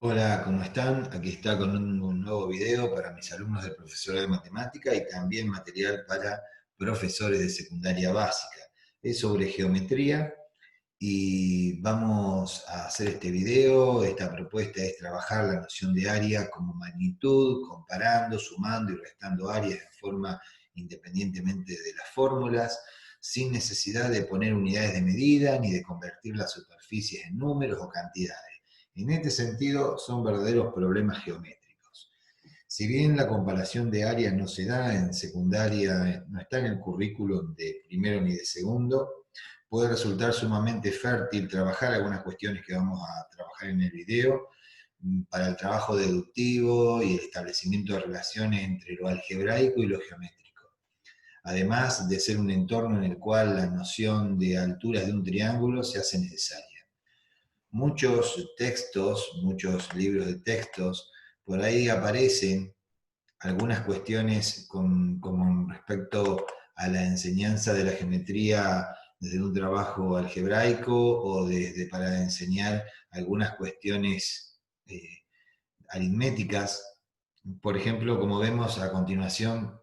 Hola, ¿cómo están? Aquí está con un nuevo video para mis alumnos de profesorado de matemática y también material para profesores de secundaria básica. Es sobre geometría y vamos a hacer este video. Esta propuesta es trabajar la noción de área como magnitud, comparando, sumando y restando áreas en forma independientemente de las fórmulas, sin necesidad de poner unidades de medida ni de convertir las superficies en números o cantidades. En este sentido, son verdaderos problemas geométricos. Si bien la comparación de áreas no se da en secundaria, no está en el currículum de primero ni de segundo, puede resultar sumamente fértil trabajar algunas cuestiones que vamos a trabajar en el video para el trabajo deductivo y el establecimiento de relaciones entre lo algebraico y lo geométrico. Además de ser un entorno en el cual la noción de alturas de un triángulo se hace necesaria. Muchos textos, muchos libros de textos, por ahí aparecen algunas cuestiones con respecto a la enseñanza de la geometría desde un trabajo algebraico o desde para enseñar algunas cuestiones aritméticas. Por ejemplo, como vemos a continuación,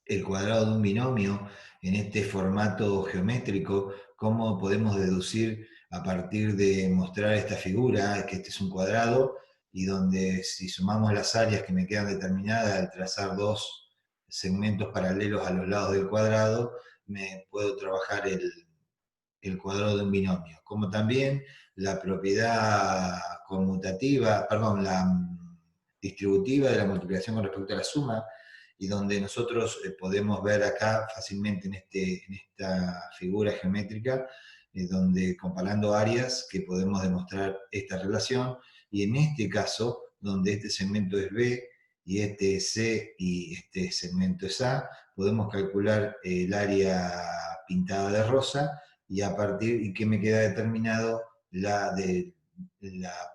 el cuadrado de un binomio en este formato geométrico, cómo podemos deducir a partir de mostrar esta figura, que este es un cuadrado, y donde si sumamos las áreas que me quedan determinadas al trazar dos segmentos paralelos a los lados del cuadrado, me puedo trabajar el cuadrado de un binomio. Como también la propiedad conmutativa, perdón, la distributiva de la multiplicación con respecto a la suma, y donde nosotros podemos ver acá fácilmente en esta figura geométrica, donde comparando áreas que podemos demostrar esta relación, y en este caso, donde este segmento es B, y este es C, y este segmento es A, podemos calcular el área pintada de rosa, y a partir, y que me queda determinado la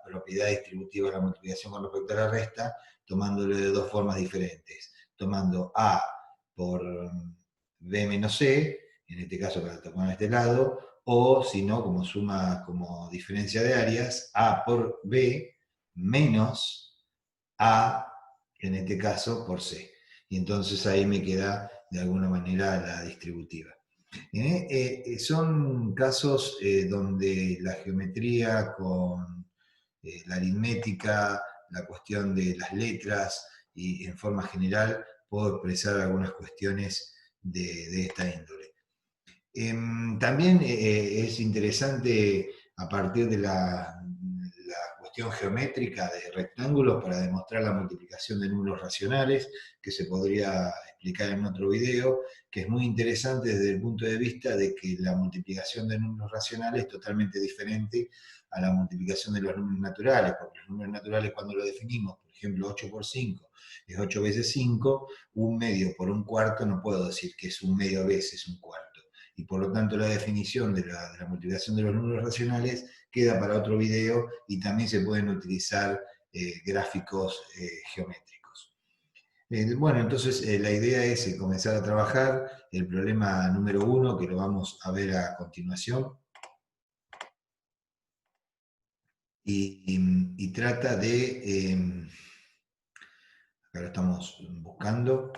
propiedad distributiva de la multiplicación con respecto a la resta, tomándolo de dos formas diferentes, tomando A por B menos C, en este caso para tomar este lado, o si no, como suma, como diferencia de áreas, A por B menos A, en este caso, por C. Y entonces ahí me queda de alguna manera la distributiva. Son casos donde la geometría con la aritmética, la cuestión de las letras y en forma general puedo expresar algunas cuestiones de esta índole. También es interesante a partir de la cuestión geométrica de rectángulos para demostrar la multiplicación de números racionales, que se podría explicar en otro video, que es muy interesante desde el punto de vista de que la multiplicación de números racionales es totalmente diferente a la multiplicación de los números naturales, porque los números naturales cuando lo definimos, por ejemplo, 8 por 5 es 8 veces 5, un medio por un cuarto no puedo decir que es un medio veces un cuarto, y por lo tanto la definición de la multiplicación de los números racionales queda para otro video, y también se pueden utilizar gráficos geométricos. Bueno, entonces la idea es comenzar a trabajar el problema número 1, que lo vamos a ver a continuación, y trata de, acá lo estamos buscando.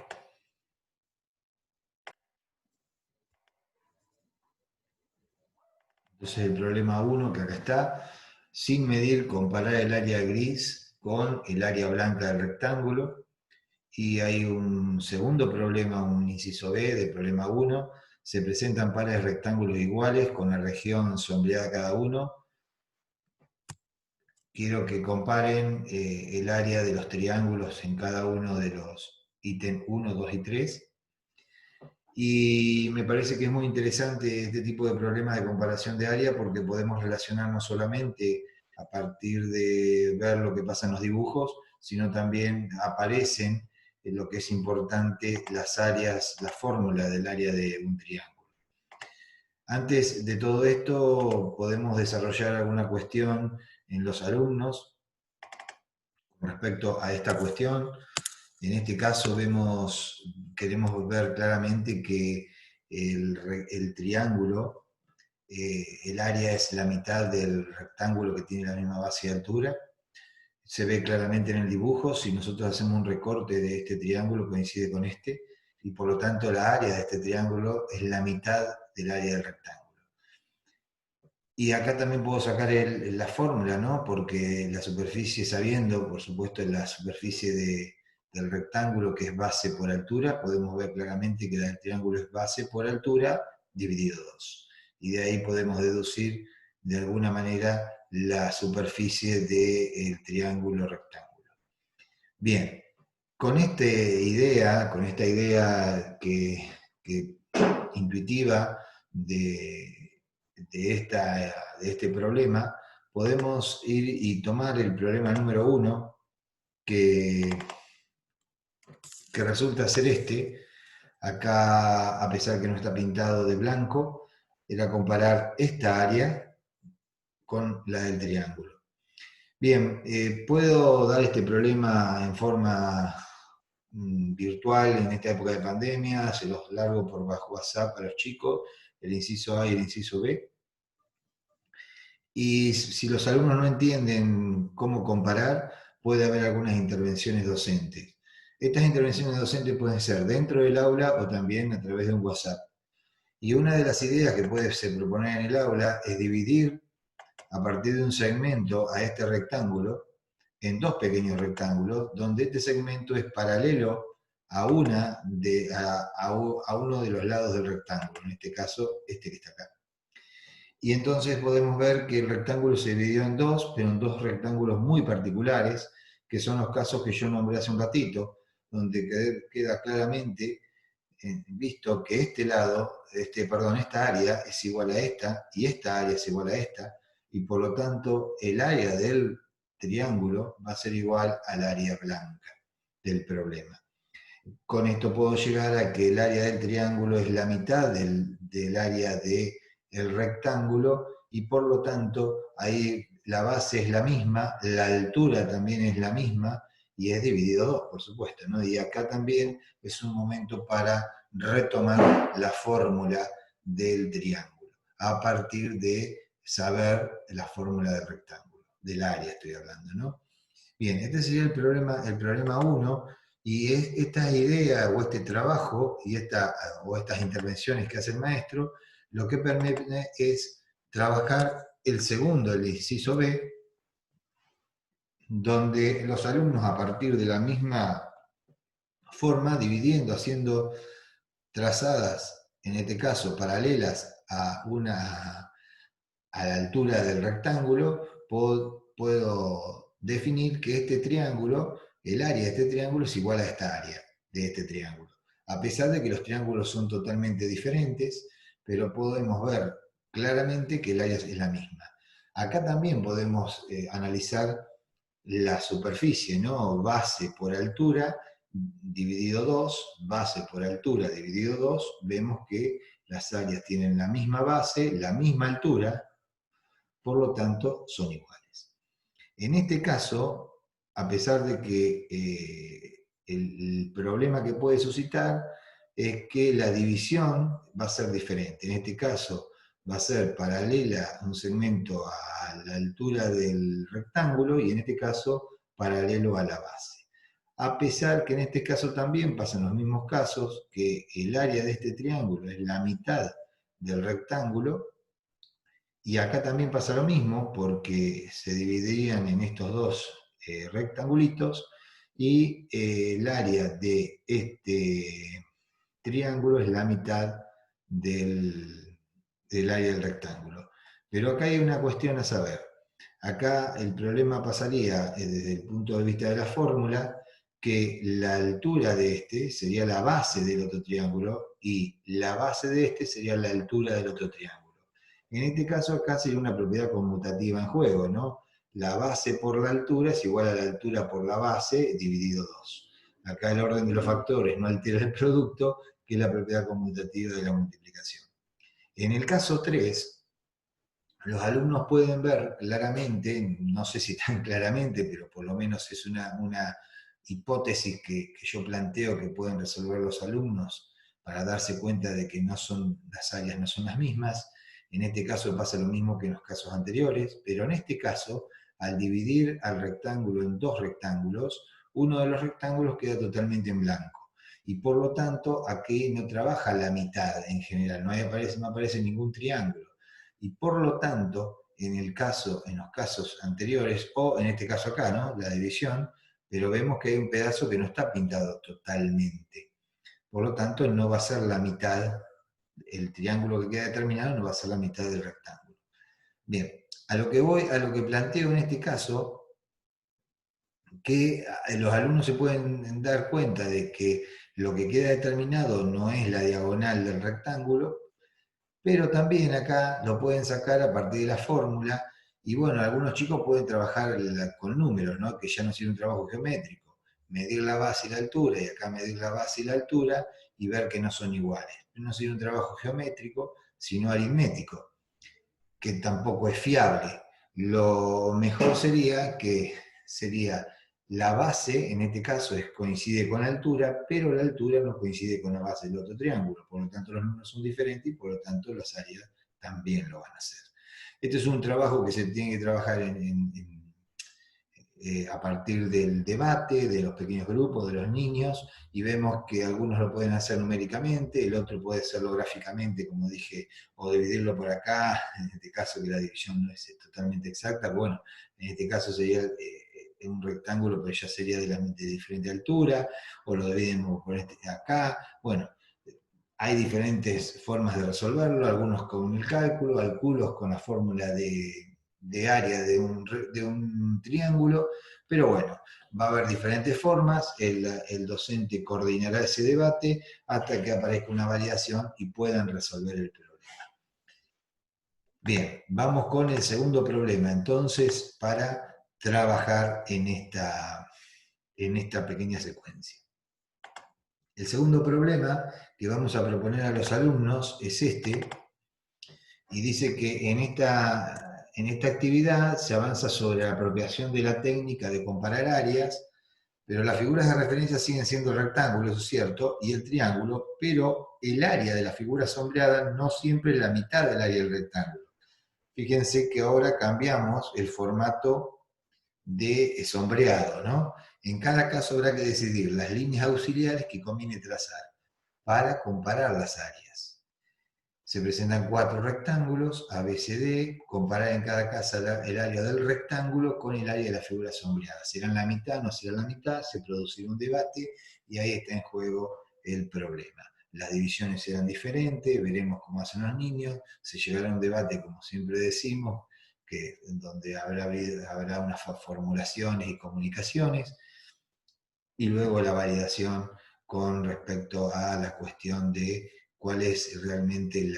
Entonces el problema 1, que acá está, sin medir, comparar el área gris con el área blanca del rectángulo. Y hay un segundo problema, un inciso B del problema 1. Se presentan pares de rectángulos iguales con la región sombreada cada uno. Quiero que comparen el área de los triángulos en cada uno de los ítems 1, 2 y 3. Y me parece que es muy interesante este tipo de problemas de comparación de área, porque podemos relacionar no solamente a partir de ver lo que pasa en los dibujos, sino también aparecen en lo que es importante las áreas, la fórmula del área de un triángulo. Antes de todo esto, podemos desarrollar alguna cuestión en los alumnos con respecto a esta cuestión. En este caso queremos ver claramente que el triángulo, el área es la mitad del rectángulo que tiene la misma base y altura. se ve claramente en el dibujo. Si nosotros hacemos un recorte de este triángulo, coincide con este, y por lo tanto la área de este triángulo es la mitad del área del rectángulo. Y acá también puedo sacar la fórmula, ¿no? Porque la superficie, sabiendo, por supuesto, la superficie del rectángulo, que es base por altura, podemos ver claramente que el triángulo es base por altura dividido 2. Y de ahí podemos deducir, de alguna manera, la superficie del triángulo rectángulo. Bien, con con esta idea que intuitiva de este problema, podemos ir y tomar el problema número 1, que resulta ser este. Acá, a pesar que no está pintado de blanco, era comparar esta área con la del triángulo. Bien, puedo dar este problema en forma virtual en esta época de pandemia, se los largo por bajo WhatsApp a los chicos, el inciso A y el inciso B. Y si los alumnos no entienden cómo comparar, puede haber algunas intervenciones docentes. Estas intervenciones docentes pueden ser dentro del aula o también a través de un WhatsApp. Y una de las ideas que puede se proponer en el aula es dividir a partir de un segmento a este rectángulo en dos pequeños rectángulos, donde este segmento es paralelo a uno de los lados del rectángulo, en este caso este que está acá. Y entonces podemos ver que el rectángulo se dividió en dos, pero en dos rectángulos muy particulares, que son los casos que yo nombré hace un ratito, donde queda claramente visto que esta área es igual a esta, y esta área es igual a esta, y por lo tanto el área del triángulo va a ser igual al área blanca del problema. Con esto puedo llegar a que el área del triángulo es la mitad del área del rectángulo, y por lo tanto ahí la base es la misma, la altura también es la misma, y es dividido 2, por supuesto, ¿no? Y acá también es un momento para retomar la fórmula del triángulo, a partir de saber la fórmula del rectángulo, del área estoy hablando, ¿no? Bien, este sería el problema 1, y esta idea o este trabajo o estas intervenciones que hace el maestro, lo que permite es trabajar el segundo, el inciso B, donde los alumnos, a partir de la misma forma, dividiendo, haciendo trazadas, en este caso paralelas a la altura del rectángulo, puedo definir que este triángulo, el área de este triángulo es igual a esta área de este triángulo. A pesar de que los triángulos son totalmente diferentes, pero podemos ver claramente que el área es la misma. Acá también podemos analizar la superficie, ¿no? Base por altura dividido 2, base por altura dividido 2, vemos que las áreas tienen la misma base, la misma altura, por lo tanto son iguales. En este caso, a pesar de que el problema que puede suscitar es que la división va a ser diferente. En este caso va a ser paralela a un segmento a la altura del rectángulo, y en este caso paralelo a la base. A pesar que en este caso también pasan los mismos casos, que el área de este triángulo es la mitad del rectángulo, y acá también pasa lo mismo, porque se dividirían en estos dos rectangulitos, y el área de este triángulo es la mitad del área del rectángulo. Pero acá hay una cuestión a saber. Acá el problema pasaría, desde el punto de vista de la fórmula, que la altura de este sería la base del otro triángulo, y la base de este sería la altura del otro triángulo. En este caso acá sería una propiedad conmutativa en juego, ¿no? La base por la altura es igual a la altura por la base dividido 2. Acá el orden de los factores no altera el producto, que es la propiedad conmutativa de la multiplicación. En el caso 3, los alumnos pueden ver claramente, no sé si tan claramente, pero por lo menos es una hipótesis que yo planteo que pueden resolver los alumnos para darse cuenta de que las áreas no son las mismas. En este caso pasa lo mismo que en los casos anteriores, pero en este caso al dividir al rectángulo en dos rectángulos, uno de los rectángulos queda totalmente en blanco. Y por lo tanto, aquí no trabaja la mitad en general, no aparece ningún triángulo. Y por lo tanto, en los casos anteriores, o en este caso acá, ¿no? La división, pero vemos que hay un pedazo que no está pintado totalmente. Por lo tanto, no va a ser la mitad, el triángulo que queda determinado no va a ser la mitad del rectángulo. Bien, a lo que planteo en este caso, que los alumnos se pueden dar cuenta de que lo que queda determinado no es la diagonal del rectángulo, pero también acá lo pueden sacar a partir de la fórmula, y bueno, algunos chicos pueden trabajar con números, ¿no? Que ya no sirve un trabajo geométrico, medir la base y la altura, y acá medir la base y la altura, y ver que no son iguales. No sirve un trabajo geométrico, sino aritmético, que tampoco es fiable. Lo mejor sería la base, en este caso coincide con la altura, pero la altura no coincide con la base del otro triángulo, por lo tanto los números son diferentes y por lo tanto las áreas también lo van a hacer. Este es un trabajo que se tiene que trabajar a partir del debate, de los pequeños grupos, de los niños, y vemos que algunos lo pueden hacer numéricamente, el otro puede hacerlo gráficamente, como dije, o dividirlo por acá, en este caso que la división no es totalmente exacta, bueno, en este caso sería un rectángulo, pero ya sería de diferente altura, o lo dividimos por acá, bueno, hay diferentes formas de resolverlo, algunos con el cálculo, algunos con la fórmula de área de un triángulo, pero bueno, va a haber diferentes formas, el docente coordinará ese debate hasta que aparezca una variación y puedan resolver el problema. Bien, vamos con el segundo problema, entonces, para trabajar en esta pequeña secuencia. El segundo problema que vamos a proponer a los alumnos es este, y dice que en esta actividad se avanza sobre la apropiación de la técnica de comparar áreas, pero las figuras de referencia siguen siendo rectángulos, es cierto, y el triángulo, pero el área de la figura sombreada no siempre es la mitad del área del rectángulo. Fíjense que ahora cambiamos el formato de sombreado, ¿no? En cada caso habrá que decidir las líneas auxiliares que conviene trazar para comparar las áreas. Se presentan 4 rectángulos, A, B, C, D, comparar en cada caso el área del rectángulo con el área de la figura sombreada. ¿Serán la mitad? ¿No serán la mitad? Se producirá un debate y ahí está en juego el problema. Las divisiones serán diferentes, veremos cómo hacen los niños, se llegará a un debate, como siempre decimos, donde habrá unas formulaciones y comunicaciones, y luego la validación con respecto a la cuestión de cuál es realmente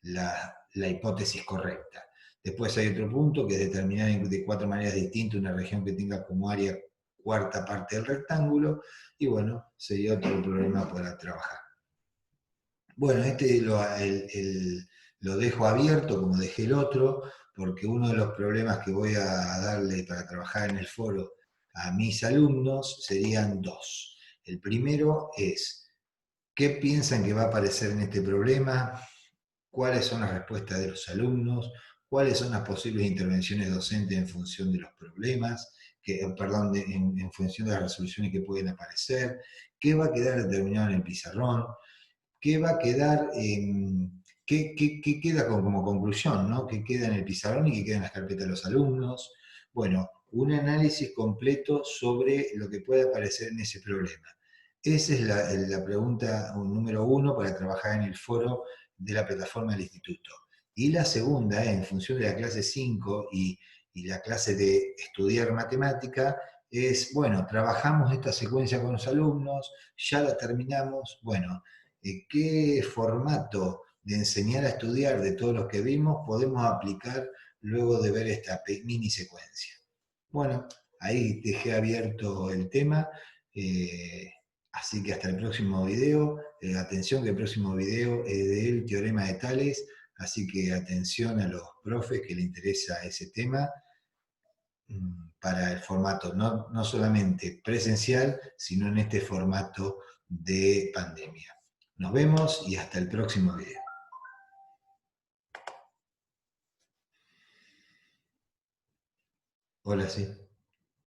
la hipótesis correcta. Después hay otro punto que es determinar de 4 maneras distintas una región que tenga como área cuarta parte del rectángulo, y bueno, sería otro problema para trabajar. Bueno, lo dejo abierto como dejé el otro, porque uno de los problemas que voy a darle para trabajar en el foro a mis alumnos serían 2. El primero es, ¿qué piensan que va a aparecer en este problema? ¿Cuáles son las respuestas de los alumnos? ¿Cuáles son las posibles intervenciones docentes en función de los problemas? En función de las resoluciones que pueden aparecer? ¿Qué va a quedar determinado en el pizarrón? ¿Qué va a quedar, qué queda como conclusión, ¿no? ¿Qué queda en el pizarrón y qué queda en las carpetas de los alumnos? Bueno, un análisis completo sobre lo que puede aparecer en ese problema. Esa es la pregunta número 1 para trabajar en el foro de la plataforma del instituto. Y la segunda, en función de la clase 5 y la clase de estudiar matemática, es, bueno, trabajamos esta secuencia con los alumnos, ya la terminamos, bueno, qué formato de enseñar a estudiar de todos los que vimos podemos aplicar luego de ver esta mini secuencia. Bueno, ahí dejé abierto el tema, así que hasta el próximo video. Atención que el próximo video es del teorema de Tales, así que atención a los profes que les interesa ese tema, para el formato no solamente presencial, sino en este formato de pandemia. Nos vemos y hasta el próximo video. Hola, sí.